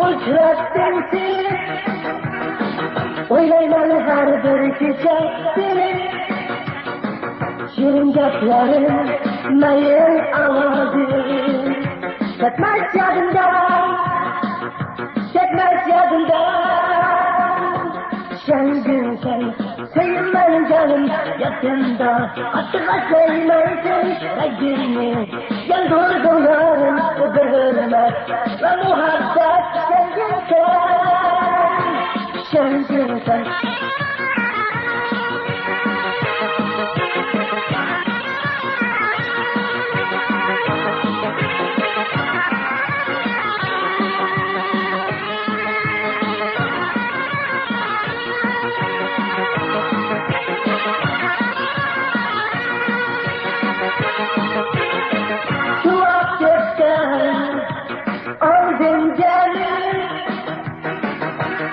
uçrattım seni. Oylayman her bir gece seni. Şirin gözlerin, mayın avazın. Gitmez yadımdan, gitmez yadımdan. Şengün sen, senin benim canım yakında. Atığa sevmen seni sevgilini. Yan durdum yarın bu bir hürmet ve muhabbet. Şengün sen, şengün sen.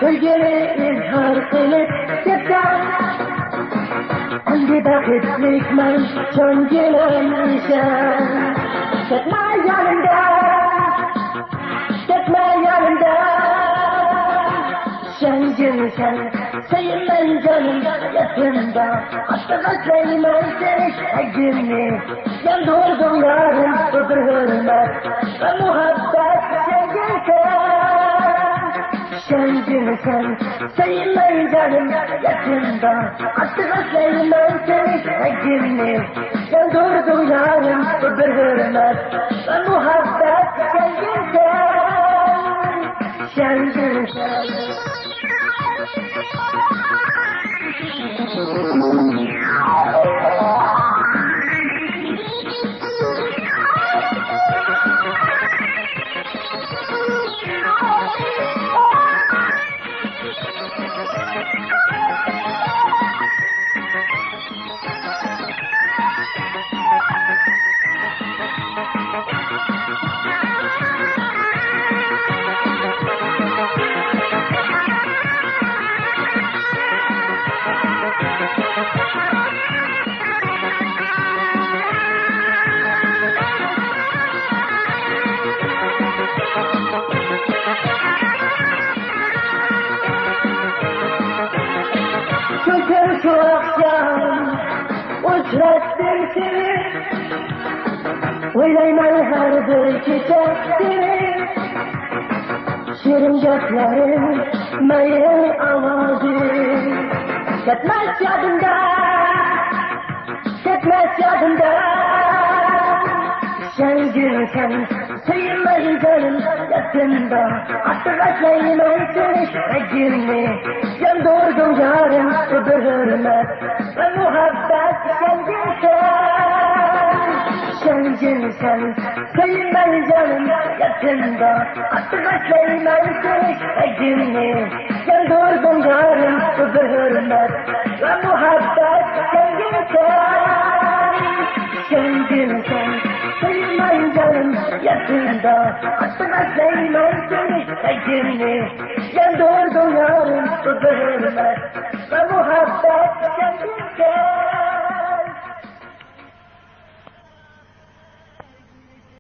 Sevgini izhar kılıp gitsen. Hangi vakitlik men son gülenmişem. Gitme yanımdan, gitme yanımdan. Şengün sen, sevmen canım yakında. Atığa sevmen seni sevgini. Yan durdum yarın bu bir hürmet ve muhabbet. Şengün sen, şengün sen, sevmen canım yakında. Atığa sevmen seni sevgini. Yan durdum yarın bu bir hürmet ve muhabbet. Şengün sen, şengün sen. Şükür şu akşam uçrattım seni. Oylayman her bir çiçek seni. Şirin gözlerin, mayın avazın. Gitmez yadımdan, gitmez yadımdan. Şengün sen, sevmen canım yakında. Atığa sevmen seni sevgilini. Yan durdum yarın bu bir hürmet ve muhabbet. Şengün sen, şengün sen, sevmen canım yakında. Atığa sevmen seni sevgilini. Yan durdum yarın bu bir hürmet ve muhabbet. Şengün sen, şengün sen, sevmen canım yakında. Atığa sevmen seni sevgilini. Yan durdum yarın bu bir hürmet ve muhabbet.